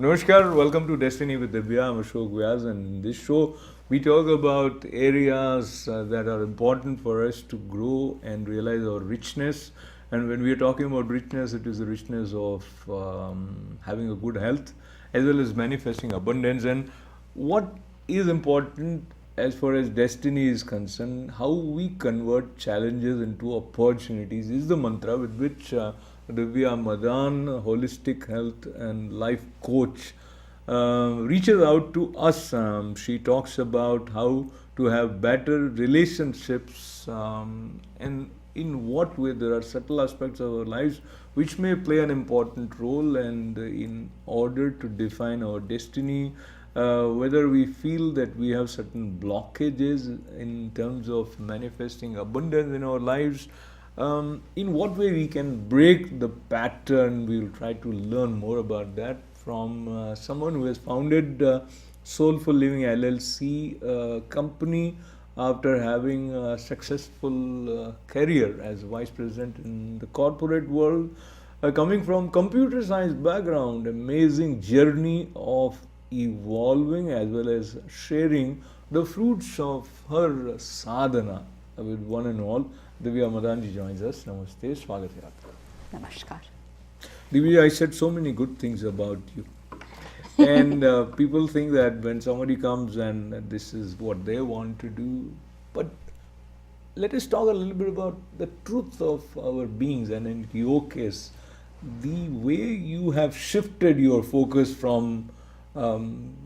Namaskar, welcome to Destiny with Divya. I'm Ashok Vyas, and in this show, we talk about areas that are important for us to grow and realize our richness. And when we are talking about richness, it is the richness of having a good health as well as manifesting abundance. And what is important as far as destiny is concerned, how we convert challenges into opportunities is the mantra with which Divya Madan, holistic health and life coach, reaches out to us. She talks about how to have better relationships, and in what way there are subtle aspects of our lives which may play an important role, and in order to define our destiny, whether we feel that we have certain blockages in terms of manifesting abundance in our lives, in what way we can break the pattern. We'll try to learn more about that from someone who has founded Soulful Living LLC, a company after having a successful career as vice president in the corporate world, coming from computer science background, amazing journey of evolving as well as sharing the fruits of her sadhana with one and all. Divya Madanji joins us. Namaste, Swagat hai aapka. Namaskar. Divya, I said so many good things about you. And people think that when somebody comes and this is what they want to do. But let us talk a little bit about the truth of our beings. And in your case, the way you have shifted your focus from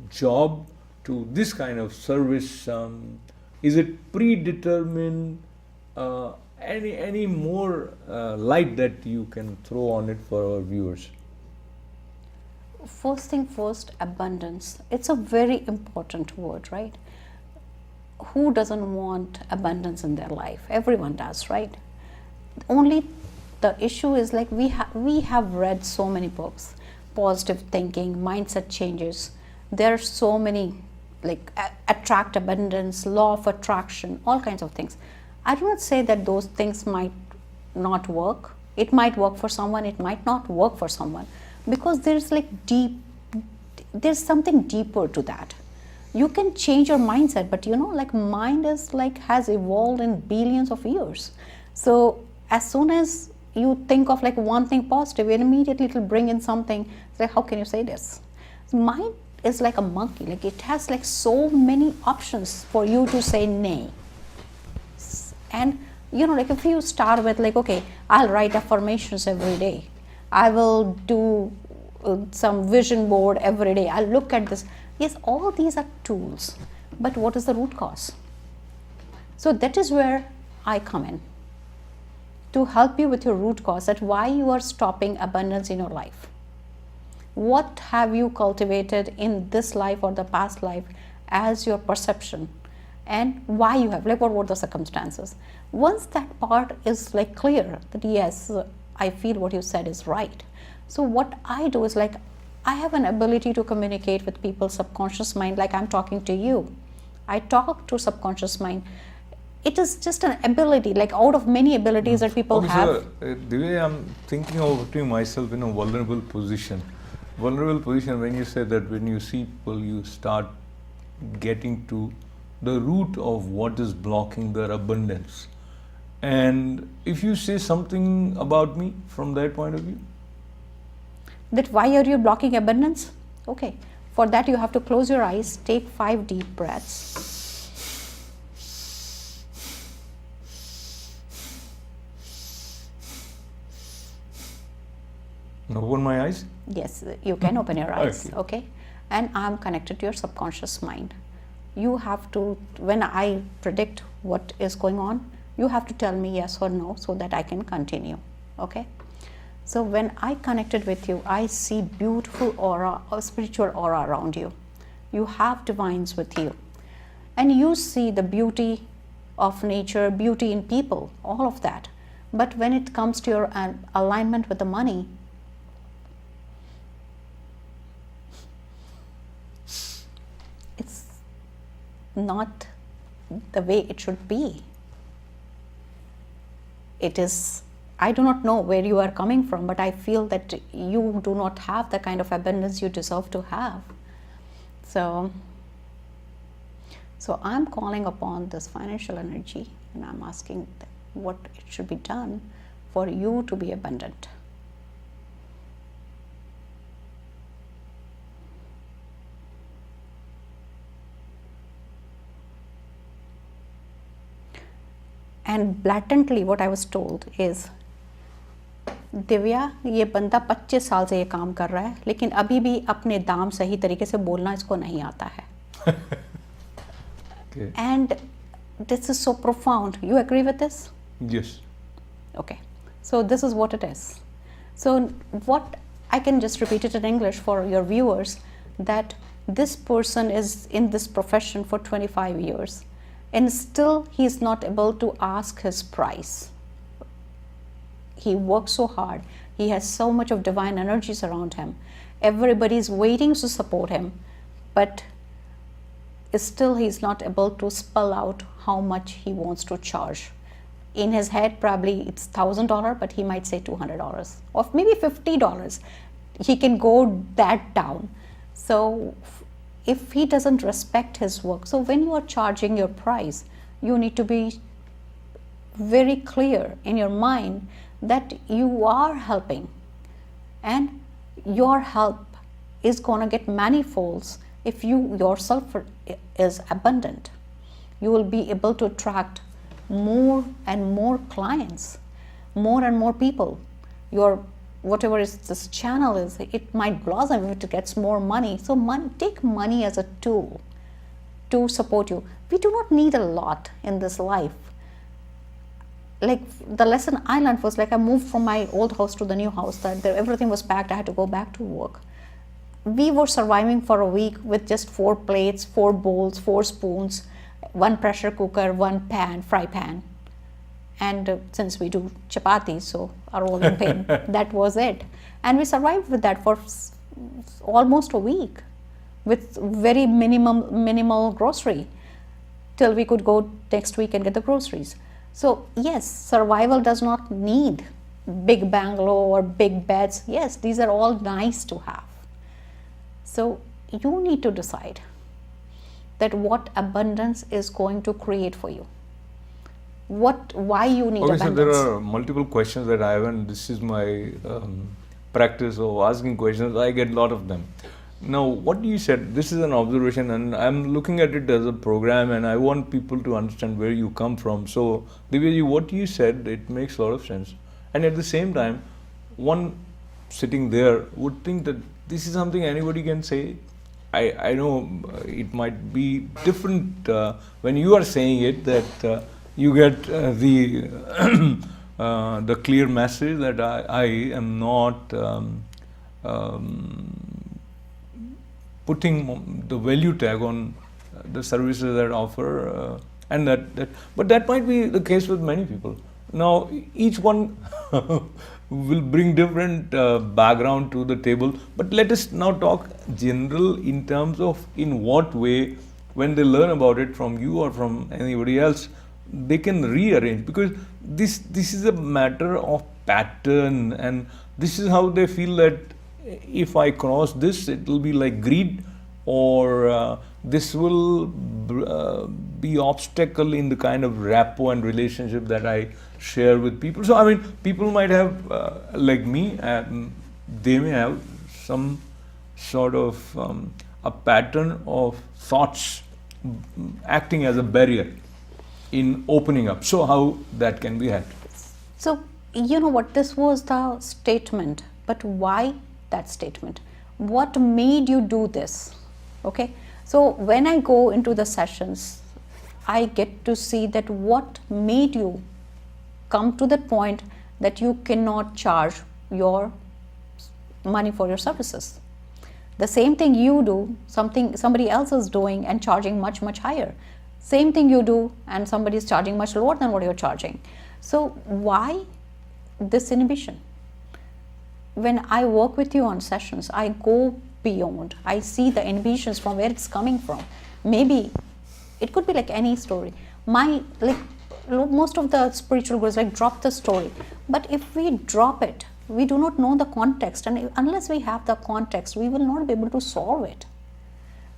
job to this kind of service, is it predetermined? Any more light that you can throw on it for our viewers? First thing first, abundance. It's a very important word, right? Who doesn't want abundance in their life? Everyone does, right? Only the issue is like we have read so many books, positive thinking, mindset changes. There are so many like attract abundance, law of attraction, all kinds of things. I do not say that those things might not work. It might work for someone, it might not work for someone, because there's there's something deeper to that. You can change your mindset, but like mind is has evolved in billions of years. So as soon as you think of like one thing positive, and immediately it will bring in something. It's like, how can you say this? Mind is like a monkey, like it has like so many options for you to say nay. And like if you start with like, okay, I'll write affirmations every day, I will do some vision board every day, I'll look at this. Yes, all these are tools, but what is the root cause? So that is where I come in to help you with your root cause, that why you are stopping abundance in your life. What have you cultivated in this life or the past life as your perception, and why you have, like what were the circumstances? Once that part is like clear, that yes, I feel what you said is right. So what I do is like, I have an ability to communicate with people's subconscious mind, like I'm talking to you. I talk to subconscious mind. It is just an ability, like out of many abilities that people have. So, the way I'm thinking of putting myself in a vulnerable position. Vulnerable position, when you say that when you see people, you start getting to the root of what is blocking their abundance. And if you say something about me from that point of view, that why are you blocking abundance? Okay, for that you have to close your eyes, take 5 deep breaths. Open my eyes? Yes, you can open your eyes, okay? And I'm connected to your subconscious mind. You have to, when I predict what is going on, you have to tell me yes or no so that I can continue, okay? So when I connected with you, I see beautiful aura, a spiritual aura around you. You have divines with you. And you see the beauty of nature, beauty in people, all of that. But when it comes to your alignment with the money, it's not the way it should be. It is I do not know where you are coming from, but I feel that you do not have the kind of abundance you deserve to have. So I'm calling upon this financial energy, and I'm asking what it should be done for you to be abundant. And blatantly what I was told is, Divya, ये बंदा 25 साल से ये काम कर रहा है, लेकिन अभी भी अपने दाम सही तरीके से बोलना इसको नहीं आता है. Okay. And this is so profound. You agree with this? Yes. Okay. So this is what it is. So what, I can just repeat it in English for your viewers, that this person is in this profession for 25 years and still he is not able to ask his price. He works so hard. He has so much of divine energies around him. Everybody is waiting to support him, but still he is not able to spell out how much he wants to charge. In his head, probably it's $1,000, but he might say $200 or maybe $50. He can go that down. So if he doesn't respect his work, so when you are charging your price, you need to be very clear in your mind that you are helping, and your help is going to get manifolds if you yourself is abundant. You will be able to attract more and more clients, more and more people. Your whatever is this channel is, it might blossom if it gets more money. So take money as a tool to support you. We do not need a lot in this life. Like the lesson I learned was, like, I moved from my old house to the new house, that everything was packed, I had to go back to work. We were surviving for a week with just 4 plates, 4 bowls, 4 spoons, 1 pressure cooker, 1 pan, fry pan. And since we do chapatis, so our rolling pin, that was it. And we survived with that for almost a week with very minimal grocery till we could go next week and get the groceries. So yes, survival does not need big bungalow or big beds. Yes, these are all nice to have. So you need to decide that what abundance is going to create for you. Why you need abundance. So there are multiple questions that I have, and this is my practice of asking questions. I get a lot of them. Now, what you said, this is an observation, and I'm looking at it as a program, and I want people to understand where you come from. So, Divya, what you said, it makes a lot of sense. And at the same time, one sitting there would think that this is something anybody can say. I know it might be different when you are saying it, that you get the clear message that I am not putting the value tag on the services that I offer, and but that might be the case with many people. Now, each one will bring different background to the table, but let us now talk general in terms of in what way, when they learn about it from you or from anybody else, they can rearrange, because this is a matter of pattern, and this is how they feel that if I cross this, it will be like greed, or this will be obstacle in the kind of rapport and relationship that I share with people. So I mean, people might have like me, they may have some sort of a pattern of thoughts acting as a barrier in opening up. So how that can be handled? So you know what, this was the statement, but why that statement? What made you do this? Okay, so when I go into the sessions, I get to see that what made you come to that point that you cannot charge your money for your services. The same thing you do, somebody else is doing and charging much higher. Same thing you do and somebody is charging much lower than what you're charging. So why this inhibition? When I work with you on sessions, I go beyond. I see the inhibitions from where it's coming from. Maybe it could be like any story. most of the spiritual gurus like drop the story. But if we drop it, we do not know the context, and unless we have the context, we will not be able to solve it.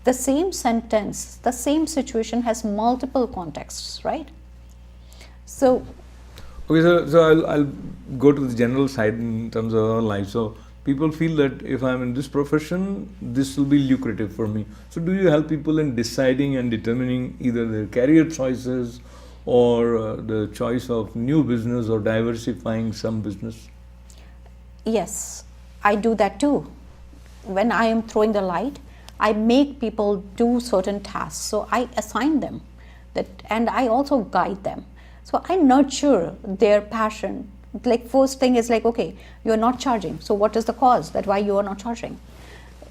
The same sentence, the same situation has multiple contexts, right? So Okay, so I'll go to the general side in terms of our life. So people feel that if I'm in this profession, this will be lucrative for me. So do you help people in deciding and determining either their career choices or the choice of new business or diversifying some business? yes, I do that too. When I am throwing the light, I make people do certain tasks. So I assign them that, and I also guide them. So I nurture their passion. Like first thing is like, okay, you're not charging. So what is the cause that why you are not charging?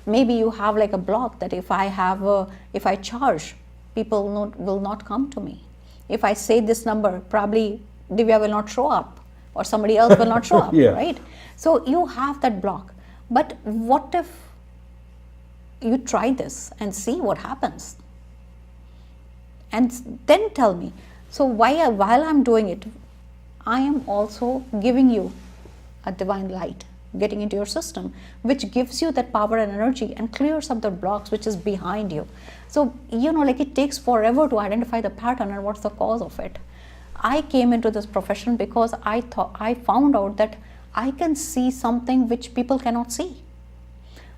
Maybe you have like a block that if I charge, people will not come to me. If I say this number, probably Divya will not show up or somebody else will not show up, Yeah. right? So you have that block. But what if you try this and see what happens? And then tell me. So while I'm doing it, I am also giving you a divine light getting into your system, which gives you that power and energy and clears up the blocks which is behind you. So, like it takes forever to identify the pattern and what's the cause of it. I came into this profession because I found out that I can see something which people cannot see.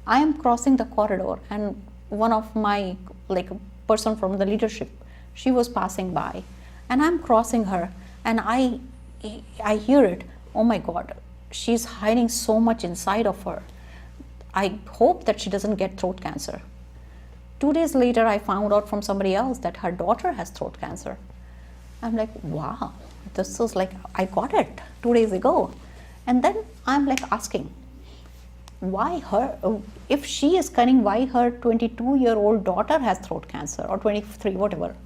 I am crossing the corridor and one of my, like a person from the leadership, she was passing by and I'm crossing her and I hear it, oh my God, she's hiding so much inside of her. I hope that she doesn't get throat cancer. 2 days later, I found out from somebody else that her daughter has throat cancer. I'm like, wow, this is like, I got it 2 days ago. And then I'm like asking, why her, if she is cunning, why her 22-year-old daughter has throat cancer or 23, whatever.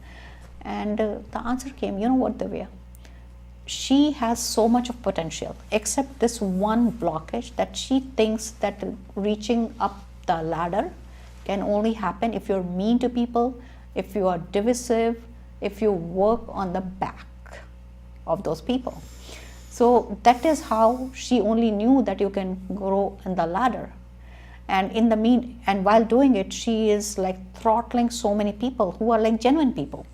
And the answer came, you know what, Divya? She has so much of potential, except this one blockage that she thinks that reaching up the ladder can only happen if you're mean to people, if you are divisive, if you work on the back of those people. So that is how she only knew that you can grow in the ladder. And while doing it, she is like throttling so many people who are like genuine people,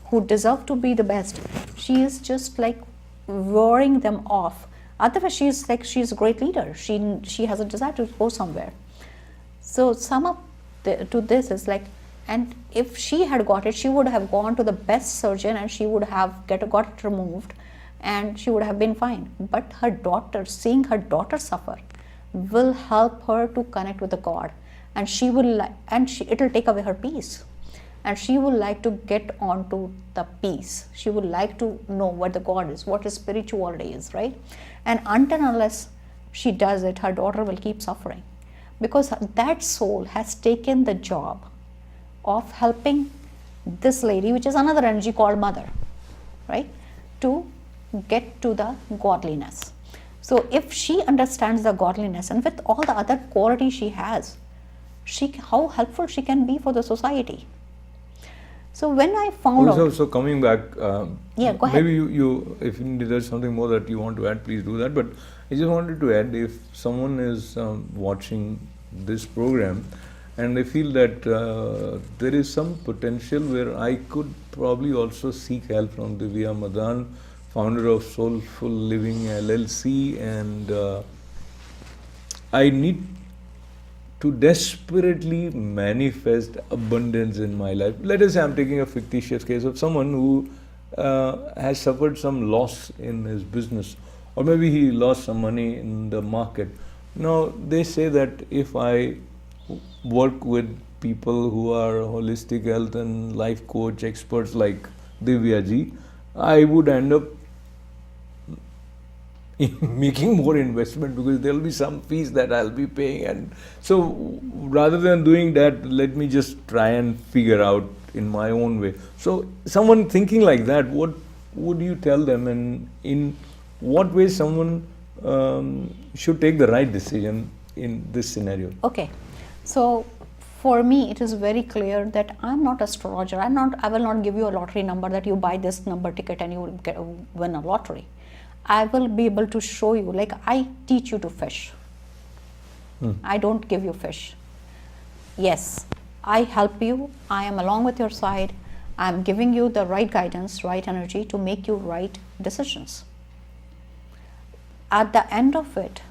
who deserve to be the best. She is just like roaring them off. Otherwise, she's a great leader. She has a desire to go somewhere. So sum up to this is like, and if she had got it, she would have gone to the best surgeon and she would have got it removed and she would have been fine. But her daughter, seeing her daughter suffer, will help her to connect with the God, and it will take away her peace. And she would like to get onto the peace. She would like to know what the God is, what his spirituality is, right? And until unless she does it, her daughter will keep suffering. Because that soul has taken the job of helping this lady, which is another energy called mother, right? To get to the godliness. So if she understands the godliness and with all the other qualities she has, how helpful she can be for the society. So when I found out... So coming back, yeah, go ahead. Maybe you, if there's something more that you want to add, please do that. But I just wanted to add, if someone is watching this program and they feel that there is some potential where I could probably also seek help from Divya Madan, founder of Soulful Living LLC, and I need to desperately manifest abundance in my life. Let us say I'm taking a fictitious case of someone who has suffered some loss in his business, or maybe he lost some money in the market. Now, they say that if I work with people who are holistic health and life coach experts like Divya ji, I would end up making more investment because there will be some fees that I'll be paying. And so rather than doing that, let me just try and figure out in my own way. So someone thinking like that, what would you tell them, and in what way someone should take the right decision in this scenario? Okay, so for me, it is very clear that I'm not astrologer. I will not give you a lottery number that you buy this number ticket and you will win a lottery. I will be able to show you, like I teach you to fish. I don't give you fish. Yes, I help you. I am along with your side. I am giving you the right guidance, right energy to make you right decisions. At the end of it,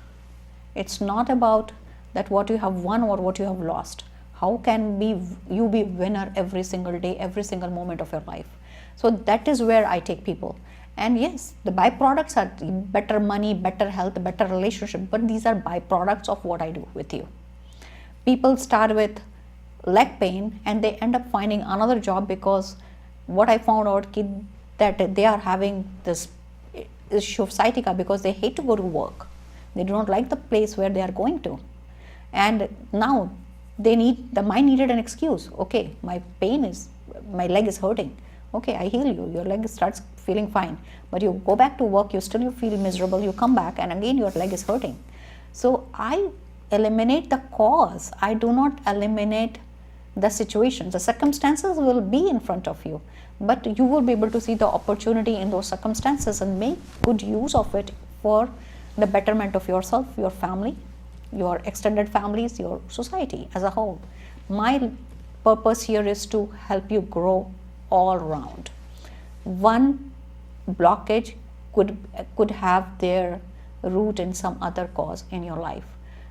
it's not about that what you have won or what you have lost. How can you be winner every single day, every single moment of your life? So that is where I take people. And yes, the byproducts are better money, better health, better relationship, but these are byproducts of what I do with you. People start with leg pain and they end up finding another job because what I found out that they are having this issue of sciatica because they hate to go to work. They do not like the place where they are going to. And now the mind needed an excuse. Okay, my leg is hurting. Okay, I heal you. Your leg starts feeling fine. But you go back to work, you feel miserable. You come back and again your leg is hurting. So I eliminate the cause. I do not eliminate the situation. The circumstances will be in front of you, but you will be able to see the opportunity in those circumstances and make good use of it for the betterment of yourself, your family, your extended families, your society as a whole. My purpose here is to help you grow all around. One blockage could have their root in some other cause in your life.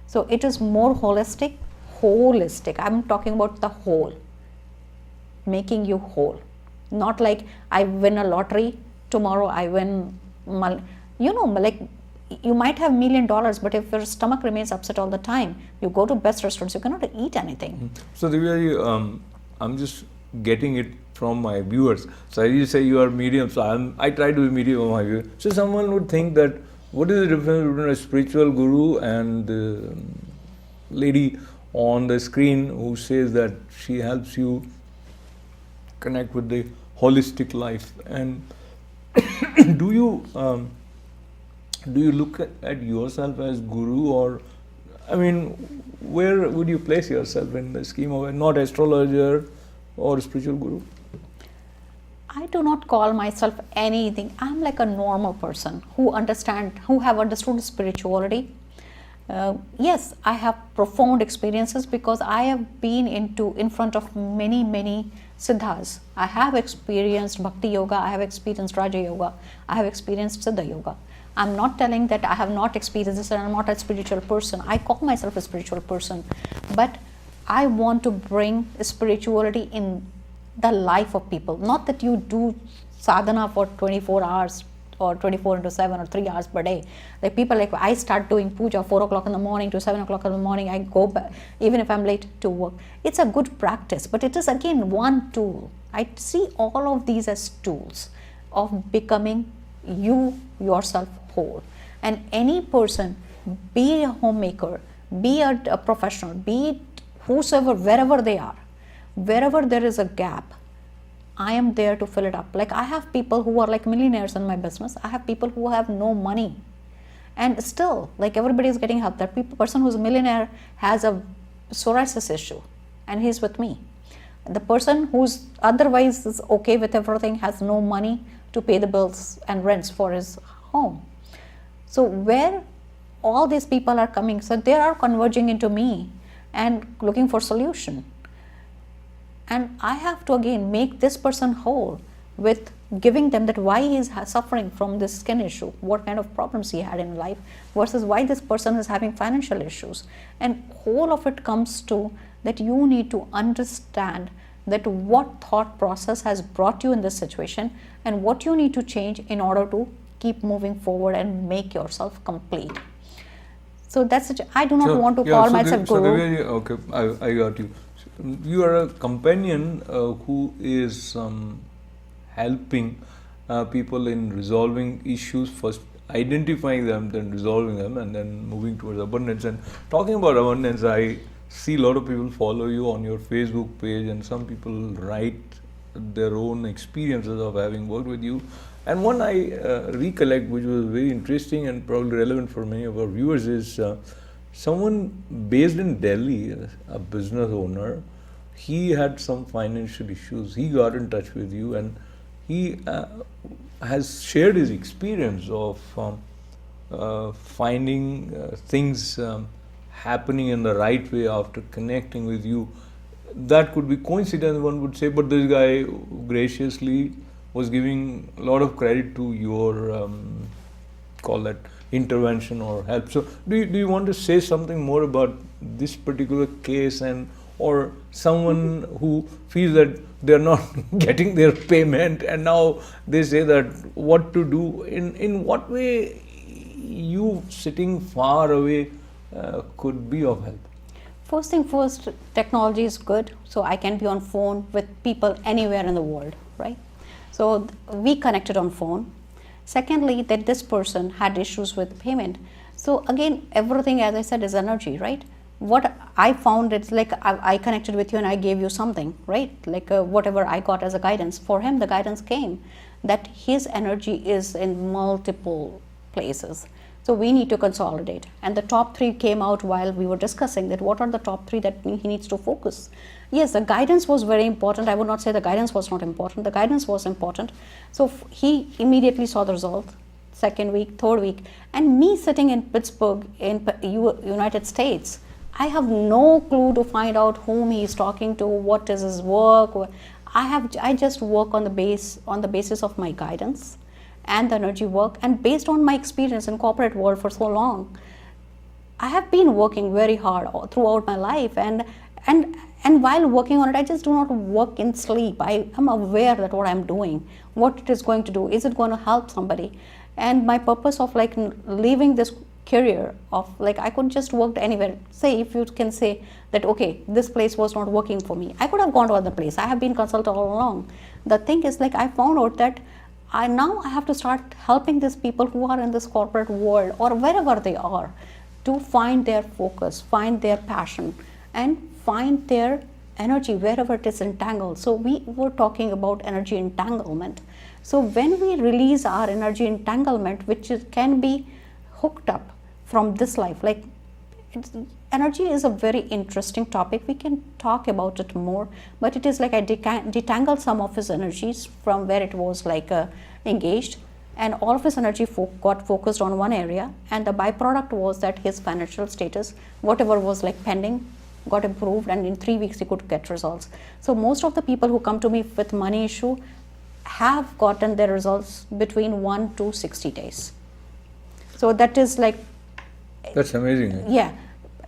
So it is more holistic. I'm talking about the whole, making you whole. Not like I win a lottery, tomorrow I win, like you might have $1 million, but if your stomach remains upset all the time, you go to best restaurants, you cannot eat anything. So Divya, I'm just getting it from my viewers. So you say you are medium, so I try to be medium of my viewers. So someone would think that what is the difference between a spiritual guru and the lady on the screen who says that she helps you connect with the holistic life? And do you look at yourself as guru, or where would you place yourself in the scheme of not astrologer or spiritual guru? I do not call myself anything. I'm like a normal person who have understood spirituality. Yes, I have profound experiences because I have been in front of many siddhas. I have experienced bhakti yoga, I have experienced raja yoga, I have experienced siddha yoga. I'm not telling that I have not experienced this and I'm not a spiritual person. I call myself a spiritual person, but I want to bring spirituality in the life of people. Not that you do sadhana for 24 hours or 24/7 or 3 hours per day. Like people, like I start doing puja 4 o'clock in the morning to 7 o'clock in the morning. I go back even if I'm late to work. It's a good practice, but it is again one tool. I see all of these as tools of becoming you yourself whole. And any person, be a homemaker, be a professional, be it whosoever, wherever they are, wherever there is a gap, I am there to fill it up. Like I have people who are like millionaires in my business. I have people who have no money. And still, like everybody is getting help. That person who's a millionaire has a psoriasis issue and he's with me. The person who's otherwise is okay with everything has no money to pay the bills and rents for his home. So where all these people are coming, so they are converging into me and looking for solution. And I have to again make this person whole with giving them that why he is suffering from this skin issue, what kind of problems he had in life versus why this person is having financial issues. And whole of it comes to that you need to understand that what thought process has brought you in this situation and what you need to change in order to keep moving forward and make yourself complete. So that's it. I do not want to call myself guru. Okay, I got you. You are a companion who is helping people in resolving issues, first identifying them, then resolving them, and then moving towards abundance. And talking about abundance, I see a lot of people follow you on your Facebook page, and some people write their own experiences of having worked with you. And one I recollect, which was very interesting and probably relevant for many of our viewers, is someone based in Delhi, a business owner, he had some financial issues. He got in touch with you, and he has shared his experience of finding things happening in the right way after connecting with you. That could be coincidence, one would say, but this guy graciously was giving a lot of credit to your call that intervention or help. So do you want to say something more about this particular case, and or someone who feels that they're not getting their payment and now they say that what to do? In what way you sitting far away could be of help? First thing first, technology is good, so I can be on phone with people anywhere in the world, right? So we connected on phone. Secondly, that this person had issues with payment. So again, everything, as I said, is energy, right? What I found, it's like I connected with you and I gave you something, right? Like whatever I got as a guidance. For him, the guidance came that his energy is in multiple places. So we need to consolidate. And the top 3 came out while we were discussing that what are the top 3 that he needs to focus. Yes, the guidance was very important. I would not say the guidance was not important. The guidance was important. So he immediately saw the result, second week, third week. And me sitting in Pittsburgh in United States, I have no clue to find out whom he is talking to, what is his work. I just work on the basis of my guidance and the energy work, and based on my experience in corporate world for so long, I have been working very hard throughout my life, and while working on it, I just do not work in sleep. I am aware that what I'm doing, what it is going to do, is it going to help somebody? And my purpose of like leaving this career of like I could just work anywhere. Say if you can say that okay, this place was not working for me, I could have gone to other place. I have been consulted all along. The thing is like I found out that I have to start helping these people who are in this corporate world or wherever they are to find their focus, find their passion, and find their energy wherever it is entangled. So we were talking about energy entanglement. So when we release our energy entanglement, which can be hooked up from this life, like energy is a very interesting topic. We can talk about it more, but it is like I detangled some of his energies from where it was like engaged, and all of his energy got focused on one area, and the byproduct was that his financial status, whatever was like pending, got improved, and in 3 weeks he could get results. So most of the people who come to me with money issue have gotten their results between 1 to 60 days. So that is like, that's amazing. Yeah,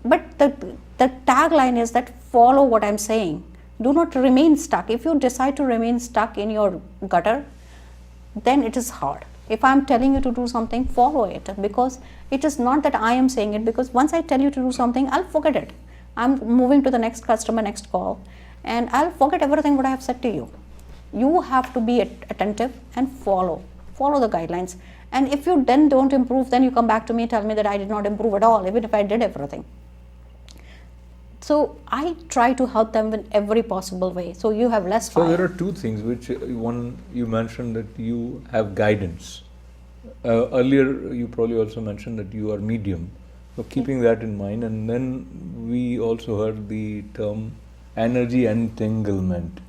but the tagline is that follow what I'm saying. Do not remain stuck. If you decide to remain stuck in your gutter, then it is hard. If I'm telling you to do something, follow it, because it is not that I am saying it, because once I tell you to do something, I'll forget it. I'm moving to the next customer, next call, and I'll forget everything what I have said to you. You have to be attentive and follow the guidelines. And if you then don't improve, then you come back to me and tell me that I did not improve at all, even if I did everything. So I try to help them in every possible way. So you have less fire. So there are 2 things, which one, you mentioned that you have guidance. Earlier you probably also mentioned that you are medium. So keeping that in mind, and then we also heard the term energy entanglement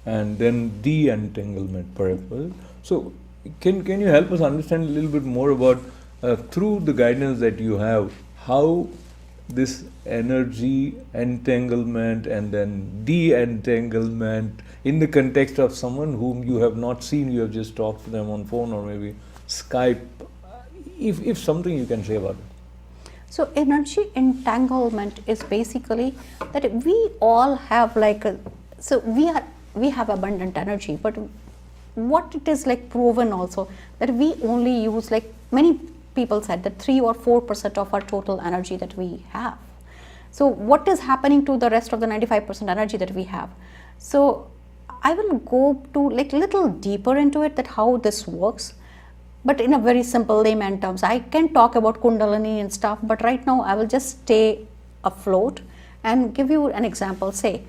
and then de-entanglement perhaps. So can you help us understand a little bit more about through the guidance that you have, how this energy entanglement and then de-entanglement in the context of someone whom you have not seen, you have just talked to them on phone or maybe Skype, if something you can say about it. So energy entanglement is basically that we all have like we have abundant energy, but what it is like proven also that we only use, like many people said, that 3 or 4% of our total energy that we have. So what is happening to the rest of the 95% energy that we have? So I will go to like little deeper into it, that how this works, but in a very simple layman terms. I can talk about Kundalini and stuff, but right now I will just stay afloat and give you an example. Say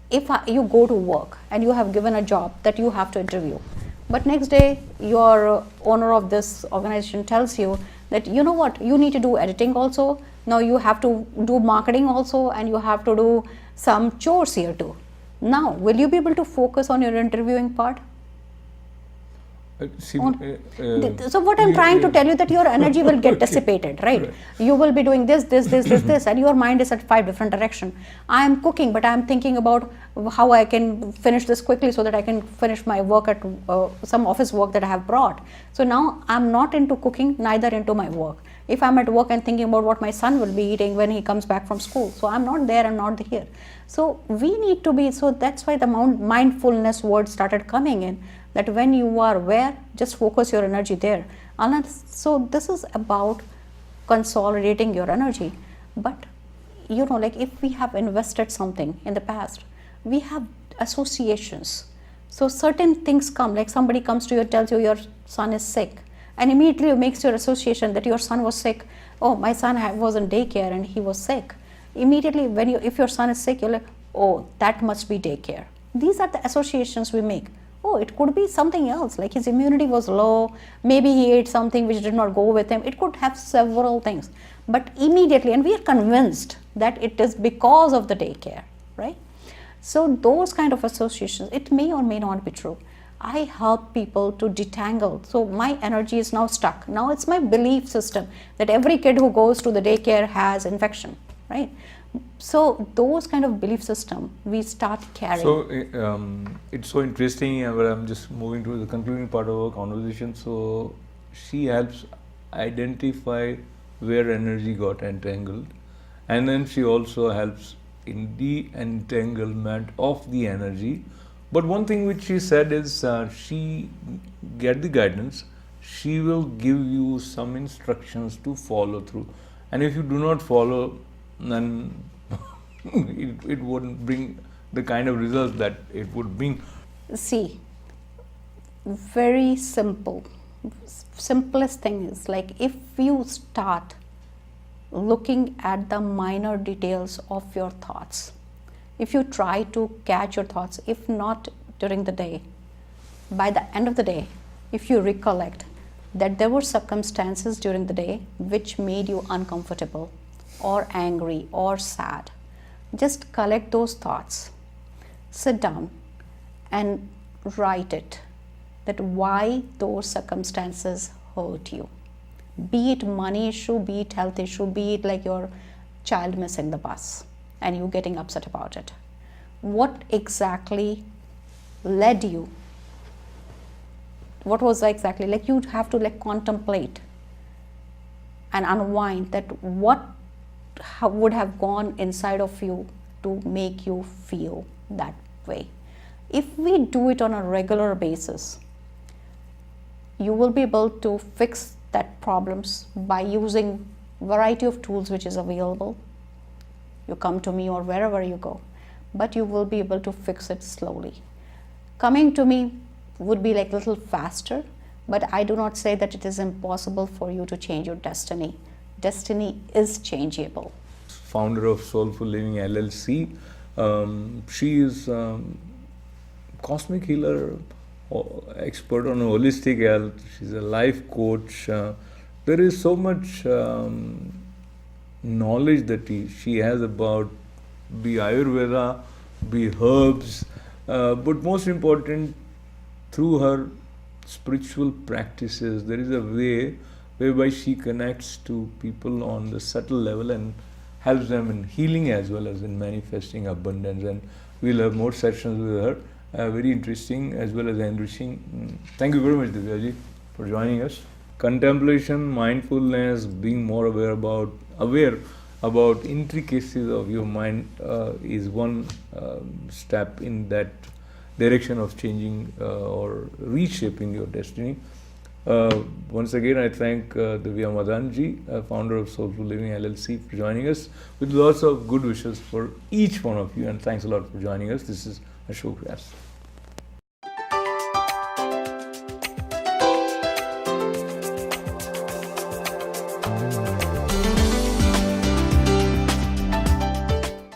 if you go to work and you have given a job that you have to interview, but next day your owner of this organization tells you that you know what, you need to do editing also, Now you have to do marketing also, and you have to do some chores here too. Now, will you be able to focus on your interviewing part? See, So what I'm trying to tell you, that your energy will get dissipated, right? You will be doing this, and your mind is at 5 different directions. I am cooking, but I am thinking about how I can finish this quickly so that I can finish my work at some office work that I have brought. So now I'm not into cooking, neither into my work. If I'm at work and thinking about what my son will be eating when he comes back from school, so I'm not there, I'm not here. So we need to be, so that's why the mindfulness word started coming in, that when you are aware, just focus your energy there. And so this is about consolidating your energy. But you know, like if we have invested something in the past, we have associations. So certain things come, like somebody comes to you, tells you your son is sick, and immediately makes your association that your son was sick. Oh, my son was in daycare and he was sick. Immediately, if your son is sick, you're like, oh, that must be daycare. These are the associations we make. Oh, it could be something else, like his immunity was low, maybe he ate something which did not go with him. It could have several things. But immediately, and we are convinced that it is because of the daycare, right? So those kind of associations, it may or may not be true. I help people to detangle. So my energy is now stuck. Now it's my belief system that every kid who goes to the daycare has infection, right? So those kind of belief system we start carrying. So it's so interesting, but I'm just moving to the concluding part of our conversation. So she helps identify where energy got entangled, and then she also helps in the entanglement of the energy. But one thing which she said is she get the guidance, she will give you some instructions to follow through, and if you do not follow, then it wouldn't bring the kind of results that it would bring. See, very simple. Simplest thing is, like, if you start looking at the minor details of your thoughts, if you try to catch your thoughts, if not during the day, by the end of the day, if you recollect that there were circumstances during the day which made you uncomfortable or angry or sad, just collect those thoughts, sit down and write it, that why those circumstances hurt you. Be it money issue, be it health issue, be it like your child missing the bus and you getting upset about it. What exactly led you? What was exactly, like, you have to like contemplate and unwind that what would have gone inside of you to make you feel that way. If we do it on a regular basis, you will be able to fix that problems by using variety of tools which is available. You come to me or wherever you go, but you will be able to fix it slowly. Coming to me would be like a little faster, but I do not say that it is impossible for you to change your destiny. Destiny is changeable. Founder of Soulful Living LLC. She is cosmic healer, expert on holistic health. She's a life coach. There is so much knowledge that she has about be Ayurveda, be herbs, but most important, through her spiritual practices, there is a way whereby she connects to people on the subtle level and helps them in healing as well as in manifesting abundance. And we'll have more sessions with her, very interesting as well as enriching. Thank you very much, Divya ji, for joining us. Contemplation, mindfulness, being more aware about intricacies of your mind is one step in that direction of changing or reshaping your destiny. Once again, I thank Divya Madanji, founder of Soulful Living LLC, for joining us with lots of good wishes for each one of you, and thanks a lot for joining us. This is Ashok Vyas.